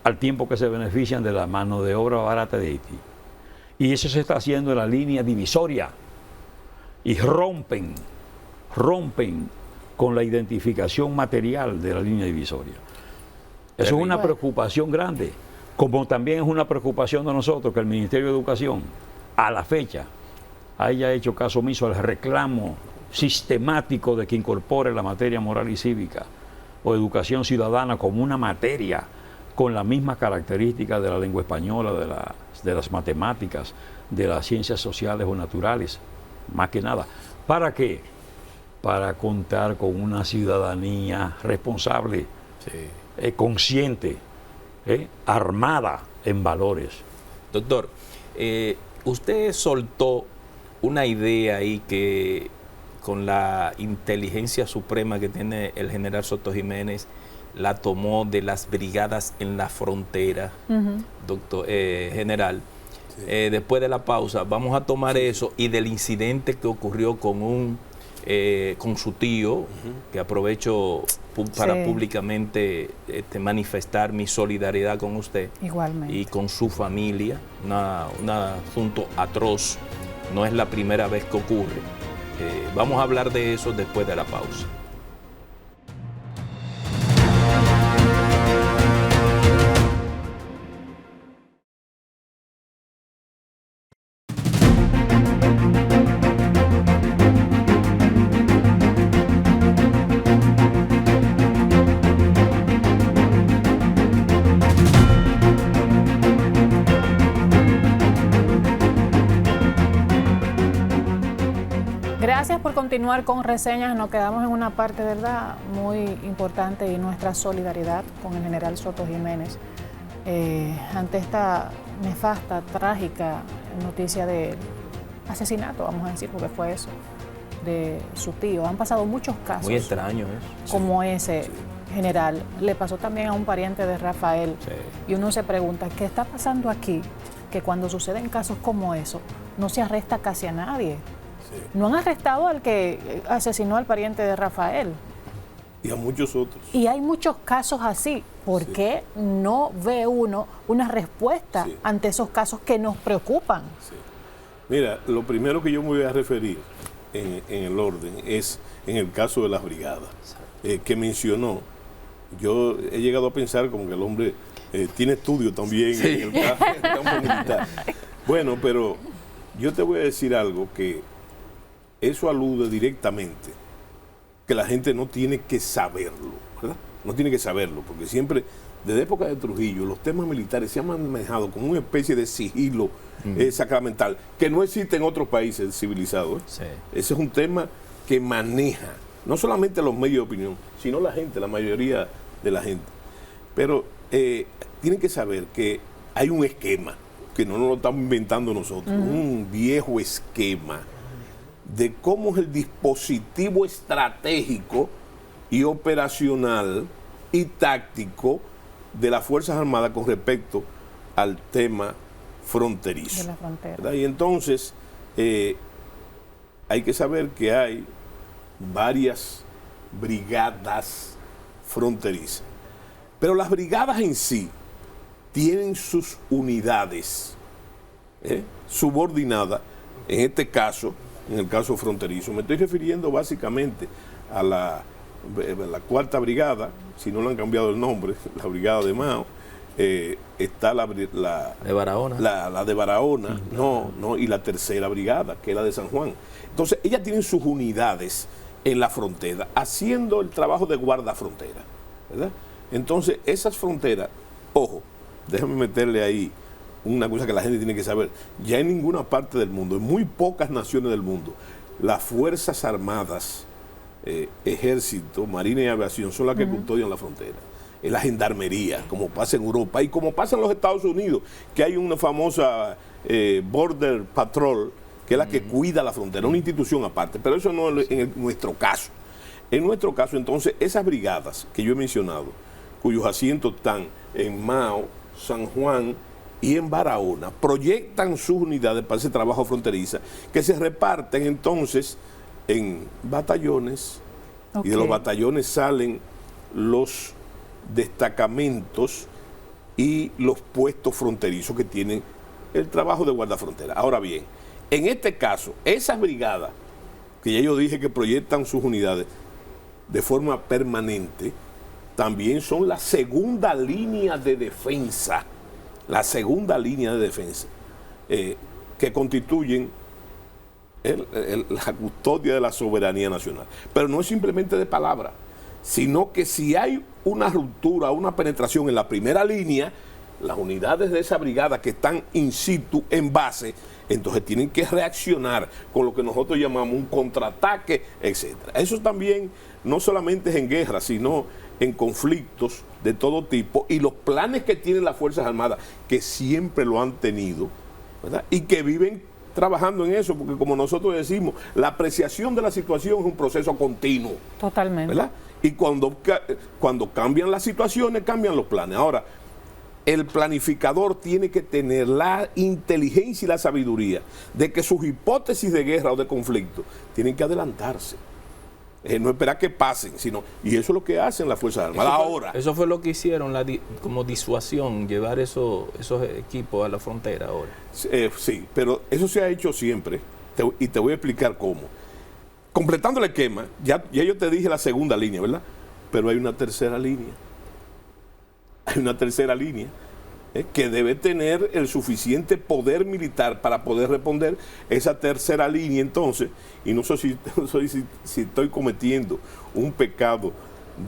al tiempo que se benefician de la mano de obra barata de Haití. Y eso se está haciendo en la línea divisoria y rompen con la identificación material de la línea divisoria. Eso es una preocupación grande, como también es una preocupación de nosotros que el Ministerio de Educación, a la fecha, haya hecho caso omiso al reclamo sistemático de que incorpore la materia moral y cívica o educación ciudadana como una materia con la misma característica de la lengua española, de las matemáticas, de las ciencias sociales o naturales, más que nada. ¿Para qué? Para contar con una ciudadanía responsable, sí, consciente, armada en valores.
Doctor, usted soltó una idea ahí que con la inteligencia suprema que tiene el general Soto Jiménez, la tomó de las brigadas en la frontera, doctor general. Sí. Después de la pausa, vamos a tomar eso y del incidente que ocurrió con su tío, que aprovecho para públicamente manifestar mi solidaridad con usted.
Igualmente.
Y con su familia, un asunto atroz, no es la primera vez que ocurre. Vamos a hablar de eso después de la pausa.
Gracias por continuar con Reseñas. Nos quedamos en una parte, ¿verdad?, muy importante, y nuestra solidaridad con el general Soto Jiménez ante esta nefasta, trágica noticia de asesinato, vamos a decir, porque fue eso, de su tío. Han pasado muchos casos.
Muy extraño eso.
Como ese, general. Le pasó también a un pariente de Rafael.
Sí.
Y uno se pregunta, ¿qué está pasando aquí? Que cuando suceden casos como eso, no se arresta casi a nadie. Sí. No han arrestado al que asesinó al pariente de Rafael.
Y a muchos otros.
Y hay muchos casos así. ¿Por qué no ve uno una respuesta ante esos casos que nos preocupan?
Sí. Mira, lo primero que yo me voy a referir en el orden es en el caso de las brigadas que mencionó. Yo he llegado a pensar como que el hombre tiene estudio también en el campo militar. Bueno, pero yo te voy a decir algo que eso alude directamente, que la gente no tiene que saberlo, ¿verdad? No tiene que saberlo, porque siempre, desde época de Trujillo, los temas militares se han manejado como una especie de sigilo sacramental, que no existe en otros países civilizados. Sí. Ese es un tema que maneja, no solamente los medios de opinión, sino la gente, la mayoría de la gente. Pero tienen que saber que hay un esquema, que no nos lo estamos inventando nosotros, un viejo esquema de cómo es el dispositivo estratégico y operacional y táctico de las Fuerzas Armadas con respecto al tema fronterizo.
De la frontera.
¿Verdad? Y entonces hay que saber que hay varias brigadas fronterizas. Pero las brigadas en sí tienen sus unidades subordinadas, en este caso, en el caso fronterizo. Me estoy refiriendo básicamente a la cuarta brigada, si no le han cambiado el nombre, la brigada de Mao. Está la de Barahona, la de Barahona, y la tercera brigada, que es la de San Juan. Entonces, ellas tienen sus unidades en la frontera, haciendo el trabajo de guardafrontera, ¿verdad? Entonces, esas fronteras, ojo, déjame meterle ahí una cosa que la gente tiene que saber. Ya en ninguna parte del mundo, en muy pocas naciones del mundo, las Fuerzas Armadas, Ejército, Marina y Aviación son las que custodian la frontera. Es la gendarmería, como pasa en Europa y como pasa en los Estados Unidos, que hay una famosa Border Patrol, que es la que cuida la frontera, una institución aparte, pero eso no es en nuestro caso. En nuestro caso, entonces, esas brigadas que yo he mencionado, cuyos asientos están en Mao, San Juan y en Barahona, proyectan sus unidades para ese trabajo fronteriza, que se reparten entonces en batallones, y de los batallones salen los destacamentos y los puestos fronterizos que tienen el trabajo de guardafrontera. Ahora bien, en este caso, esas brigadas, que ya yo dije que proyectan sus unidades de forma permanente, también son la segunda línea de defensa, que constituyen la custodia de la soberanía nacional. Pero no es simplemente de palabra, sino que si hay una ruptura, una penetración en la primera línea, las unidades de esa brigada que están in situ, en base, entonces tienen que reaccionar con lo que nosotros llamamos un contraataque, etc. Eso también no solamente es en guerra, sino en conflictos de todo tipo, y los planes que tienen las Fuerzas Armadas, que siempre lo han tenido, ¿verdad? Y que viven trabajando en eso, porque como nosotros decimos, la apreciación de la situación es un proceso continuo.
Totalmente.
¿Verdad? Y cuando cambian las situaciones, cambian los planes. Ahora, el planificador tiene que tener la inteligencia y la sabiduría de que sus hipótesis de guerra o de conflicto tienen que adelantarse. No esperar que pasen, y eso es lo que hacen las Fuerzas Armadas.
Eso fue lo que hicieron, como disuasión, llevar esos equipos a la frontera ahora.
Sí, pero eso se ha hecho siempre, y te voy a explicar cómo. Completando el esquema, ya yo te dije la segunda línea, ¿verdad? Pero hay una tercera línea. Hay una tercera línea que debe tener el suficiente poder militar para poder responder esa tercera línea. Entonces, y no sé si estoy cometiendo un pecado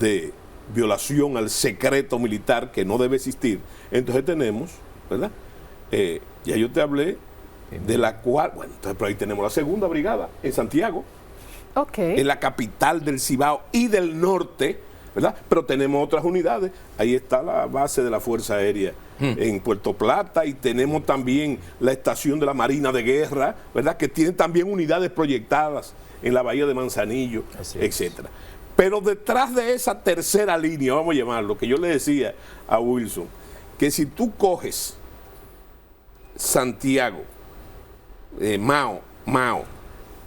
de violación al secreto militar que no debe existir, entonces tenemos, ¿verdad? Ya yo te hablé de la cual, bueno, entonces por ahí tenemos la segunda brigada en Santiago, en la capital del Cibao y del norte, ¿verdad? Pero tenemos otras unidades. Ahí está la base de la Fuerza Aérea en Puerto Plata, y tenemos también la estación de la Marina de Guerra, ¿verdad? Que tiene también unidades proyectadas en la Bahía de Manzanillo, etcétera. Pero detrás de esa tercera línea, vamos a llamarlo, que yo le decía a Wilson, que si tú coges Santiago, Mao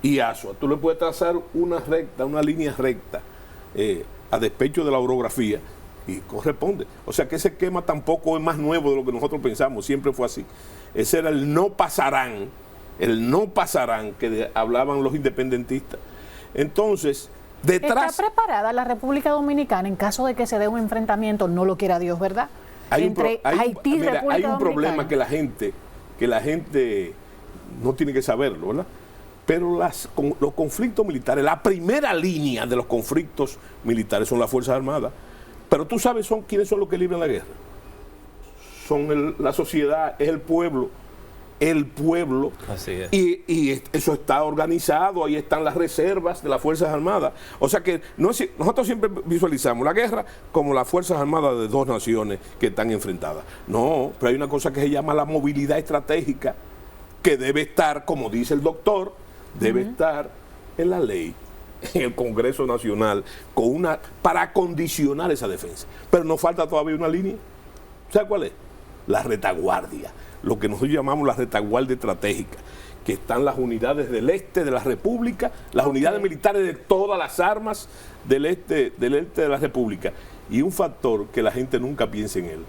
y Asua, tú le puedes trazar una línea recta, a despecho de la orografía, y corresponde. O sea que ese esquema tampoco es más nuevo de lo que nosotros pensamos, siempre fue así. Ese era el no pasarán que hablaban los independentistas. Entonces, detrás...
¿Está preparada la República Dominicana en caso de que se dé un enfrentamiento, no lo quiera Dios, ¿verdad? Entre Haití y República Dominicana.
Hay un problema que la gente no tiene que saberlo, ¿verdad? Pero los conflictos militares, la primera línea de los conflictos militares son las Fuerzas Armadas. Pero tú sabes quiénes son los que libran la guerra. Son la sociedad, es el pueblo. El pueblo.
Así es.
Y eso está organizado, ahí están las reservas de las Fuerzas Armadas. O sea que nosotros siempre visualizamos la guerra como las Fuerzas Armadas de dos naciones que están enfrentadas. No, pero hay una cosa que se llama la movilidad estratégica, que debe estar, como dice el doctor, debe estar en la ley, en el Congreso Nacional, para acondicionar esa defensa. Pero nos falta todavía una línea. ¿Sabe cuál es? La retaguardia, lo que nosotros llamamos la retaguardia estratégica, que están las unidades del este de la República, las unidades militares de todas las armas del este de la República, y un factor que la gente nunca piensa en él,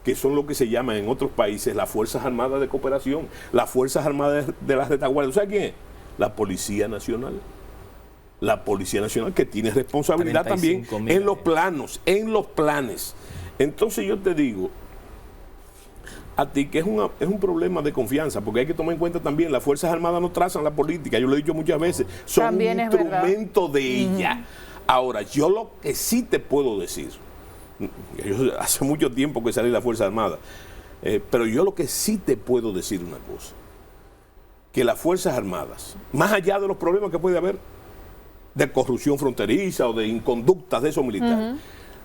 que son lo que se llaman en otros países las Fuerzas Armadas de Cooperación, las Fuerzas Armadas de la retaguardia. ¿Sabe quién es? La Policía Nacional. La Policía Nacional, que tiene responsabilidad también en los planes. Entonces yo te digo a ti que es un problema de confianza, porque hay que tomar en cuenta también, las Fuerzas Armadas no trazan la política, yo lo he dicho muchas veces, son también un instrumento de ella. Ahora, yo lo que sí te puedo decir, yo hace mucho tiempo que salí de la Fuerza Armada, pero yo lo que sí te puedo decir una cosa, que las Fuerzas Armadas, más allá de los problemas que puede haber de corrupción fronteriza o de inconductas de esos militares,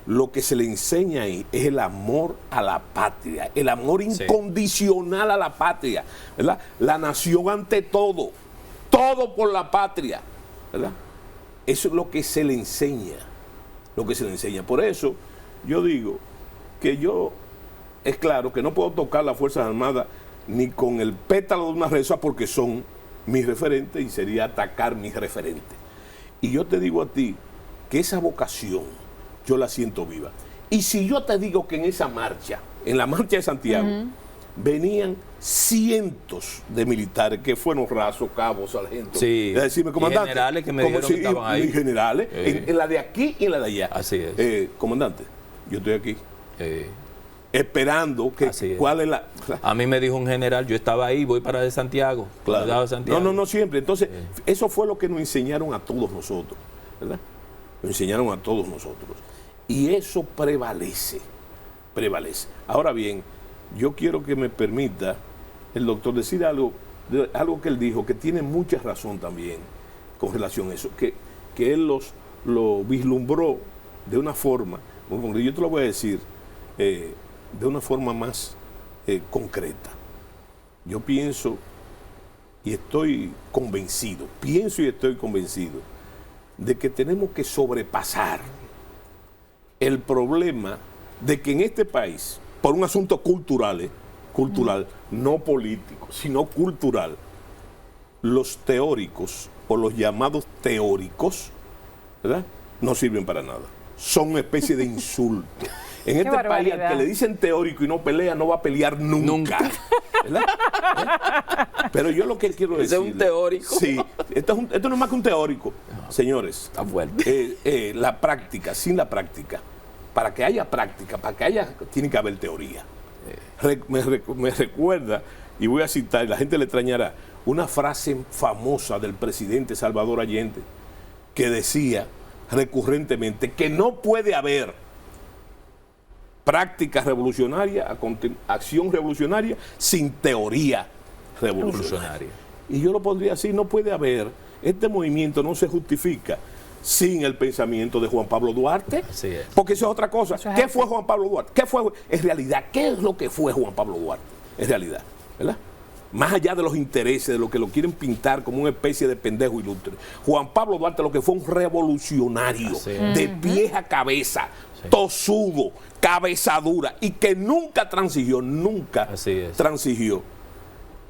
lo que se le enseña ahí es el amor a la patria, el amor incondicional a la patria, ¿verdad? La nación ante todo, todo por la patria, ¿verdad? Eso es lo que se le enseña, Por eso yo digo que es claro que no puedo tocar las Fuerzas Armadas ni con el pétalo de una rosa, porque son mis referentes y sería atacar mis referentes. Y yo te digo a ti que esa vocación yo la siento viva. Y si yo te digo que en la marcha de Santiago, venían cientos de militares que fueron rasos, cabos, sargentos.
Sí,
es decir, comandante,
generales que me dijeron que estaban ahí.
Generales, en la de aquí y en la de allá.
Así es.
Comandante, yo estoy aquí. Esperando cuál es la...
A mí me dijo un general, yo estaba ahí, voy para de Santiago.
Claro.
De Santiago.
No siempre. Entonces, eso fue lo que nos enseñaron a todos nosotros, ¿verdad? Nos enseñaron a todos nosotros. Y eso prevalece. Ahora bien, yo quiero que me permita el doctor decir algo que él dijo, que tiene mucha razón también con relación a eso, que él lo vislumbró de una forma, yo te lo voy a decir, de una forma más concreta. Yo pienso y estoy convencido de que tenemos que sobrepasar el problema de que en este país, por un asunto cultural, no político, sino cultural, los teóricos o los llamados teóricos, ¿verdad?, no sirven para nada. Son una especie de insulto. En este país, al que le dicen teórico y no pelea, no va a pelear nunca. ¿Verdad? Pero yo lo que quiero decir...
¿Es un teórico?
Sí, esto no es más que un teórico. Señores,
está fuerte.
La práctica, sin la práctica, para que haya práctica, tiene que haber teoría. Me recuerda, y voy a citar, la gente le extrañará, una frase famosa del presidente Salvador Allende, que decía recurrentemente que no puede haber práctica revolucionaria, acción revolucionaria sin teoría revolucionaria. Y yo lo pondría así, no puede haber este movimiento no se justifica sin el pensamiento de Juan Pablo Duarte.
Así es.
Porque eso es otra cosa.
Eso es
¿Qué
así.
fue Juan Pablo Duarte? ¿Qué fue en realidad? ¿Qué es lo que fue Juan Pablo Duarte? En realidad, ¿verdad? Más allá de los intereses, de lo que lo quieren pintar como una especie de pendejo ilustre. Juan Pablo Duarte lo que fue un revolucionario,
Así es.
de pies a cabeza, tosudo, cabeza dura, y que nunca transigió
Así es.
transigió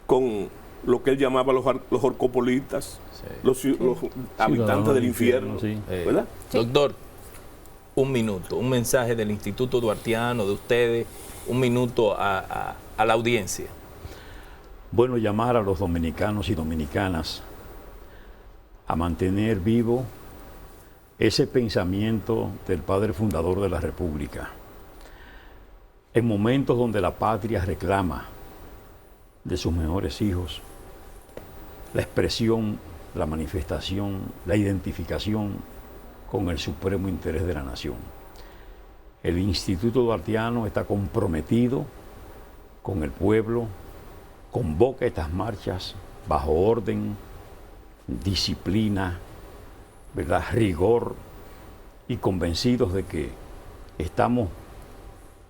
con lo que él llamaba los orcopolitas, los habitantes del infierno,
sí.
¿verdad?
Doctor, un minuto, un mensaje del Instituto Duartiano, de ustedes, un minuto a la audiencia.
Bueno, llamar a los dominicanos y dominicanas a mantener vivo ese pensamiento del padre fundador de la República. En momentos donde la patria reclama de sus mejores hijos la expresión, la manifestación, la identificación con el supremo interés de la nación. El Instituto Duartiano está comprometido con el pueblo, convoca estas marchas bajo orden, disciplina, ¿verdad?, rigor, y convencidos de que estamos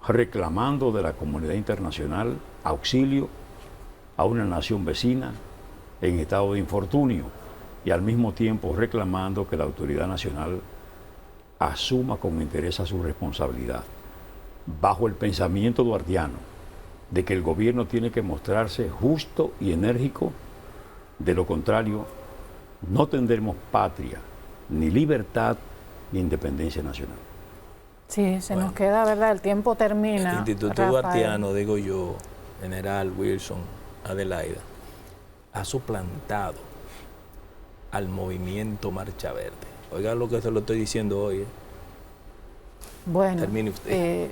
reclamando de la comunidad internacional auxilio a una nación vecina en estado de infortunio, y al mismo tiempo reclamando que la autoridad nacional asuma con interés su responsabilidad, bajo el pensamiento duartiano de que el gobierno tiene que mostrarse justo y enérgico. De lo contrario, no tendremos patria, ni libertad, ni independencia nacional.
Sí, se nos queda, ¿verdad? El tiempo termina.
El Instituto
Rafael.
Duartiano, digo yo, General Wilson, Adelaida, ha suplantado al movimiento Marcha Verde. Oiga lo que se lo estoy diciendo hoy.
Bueno,
Termine usted.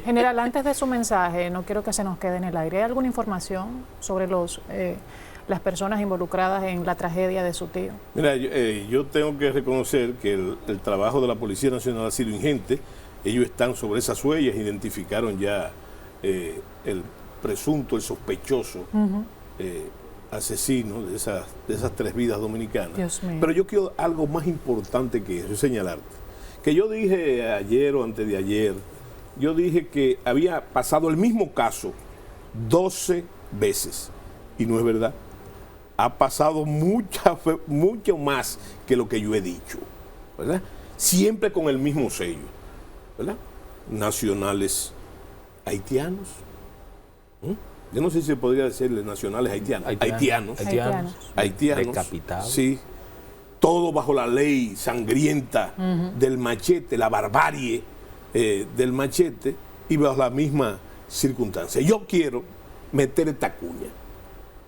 General, antes de su mensaje, no quiero que se nos quede en el aire. ¿Hay alguna información sobre las personas involucradas en la tragedia de su tío?
Mira, yo tengo que reconocer que el trabajo de la Policía Nacional ha sido ingente. Ellos están sobre esas huellas, identificaron ya el presunto, el sospechoso asesino de esas 3 vidas dominicanas.
Dios mío.
Pero yo quiero algo más importante que eso, señalarte. Que yo dije ayer o antes de ayer, yo dije que había pasado el mismo caso 12 veces. Y no es verdad. Ha pasado mucho más que lo que yo he dicho, ¿verdad? Siempre con el mismo sello, ¿verdad? Nacionales haitianos. Yo no sé si se podría decirle nacionales haitianos. Haitianos.
Decapitados.
Sí. Todo bajo la ley sangrienta del machete, la barbarie del machete, y bajo la misma circunstancia. Yo quiero meter esta cuña.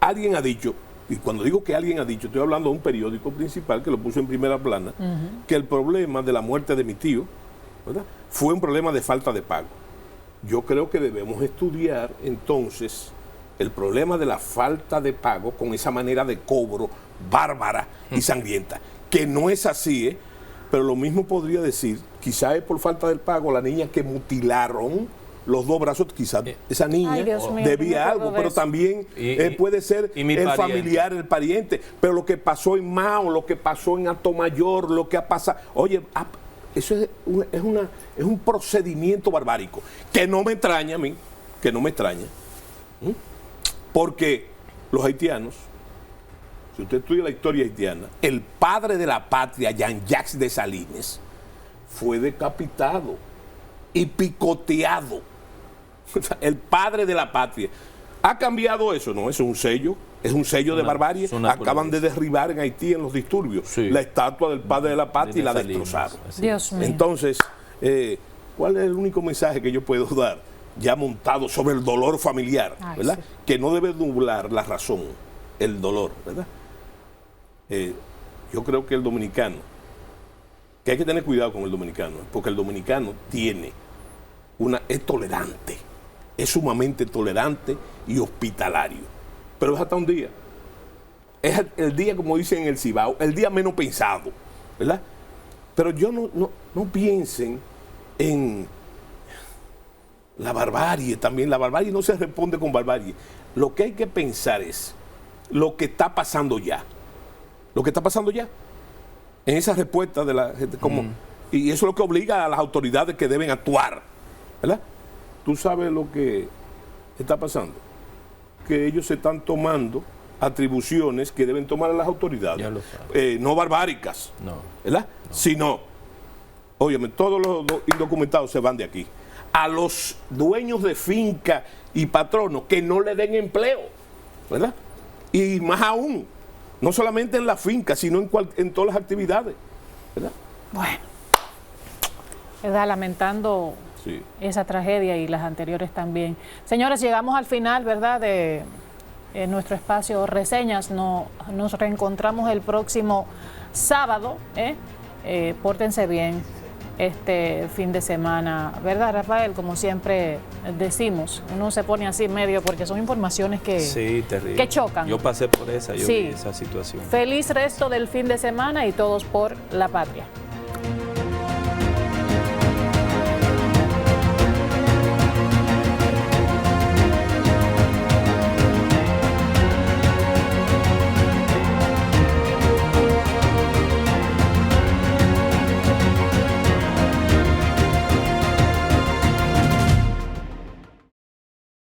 Alguien ha dicho, y cuando digo que alguien ha dicho, estoy hablando de un periódico principal que lo puso en primera plana, que el problema de la muerte de mi tío, ¿verdad?, fue un problema de falta de pago. Yo creo que debemos estudiar entonces el problema de la falta de pago con esa manera de cobro bárbara y sangrienta, que no es así, pero lo mismo podría decir, quizá es por falta del pago la niña que mutilaron los 2 brazos, quizás esa niña debía algo, pero también puede ser el familiar, el pariente, pero lo que pasó en Mao, lo que pasó en Atomayor, lo que ha pasado, oye, eso es un procedimiento barbárico, que no me extraña a mí, porque los haitianos, si usted estudia la historia haitiana, el padre de la patria, Jean-Jacques Dessalines, fue decapitado y picoteado. El padre de la patria. ¿Ha cambiado eso? No, eso es un sello de barbarie. Acaban de derribar en Haití, en los disturbios, la estatua del padre de la patria, y la destrozaron.
Dios mío.
Entonces, ¿cuál es el único mensaje que yo puedo dar? Ya montado sobre el dolor familiar, ¿verdad? Sí. Que no debe nublar la razón, el dolor, ¿verdad? Yo creo que el dominicano, que hay que tener cuidado con el dominicano, porque el dominicano es tolerante, es sumamente tolerante y hospitalario, pero es hasta un día. Es el día, como dicen en el Cibao, el día menos pensado, ¿verdad? Pero yo no piensen en la barbarie también. La barbarie no se responde con barbarie. Lo que hay que pensar es lo que está pasando ya. lo que está pasando ya, en esa respuesta de la gente, y eso es lo que obliga a las autoridades que deben actuar, ¿verdad? Tú sabes lo que está pasando, que ellos se están tomando atribuciones que deben tomar a las autoridades, no barbáricas, ¿verdad? No. Sino, óyeme, todos los indocumentados se van de aquí. A los dueños de finca y patronos que no le den empleo, ¿verdad? Y más aún, no solamente en la finca, sino en todas las actividades, ¿verdad?
Bueno, ¿verdad? Lamentando esa tragedia y las anteriores también. Señores, llegamos al final, ¿verdad?, de nuestro espacio Reseñas. Nos reencontramos el próximo sábado. Pórtense bien este fin de semana, ¿verdad, Rafael? Como siempre decimos, uno se pone así medio porque son informaciones que chocan.
Yo pasé por esa, vi esa situación.
Feliz resto del fin de semana y todos por la patria.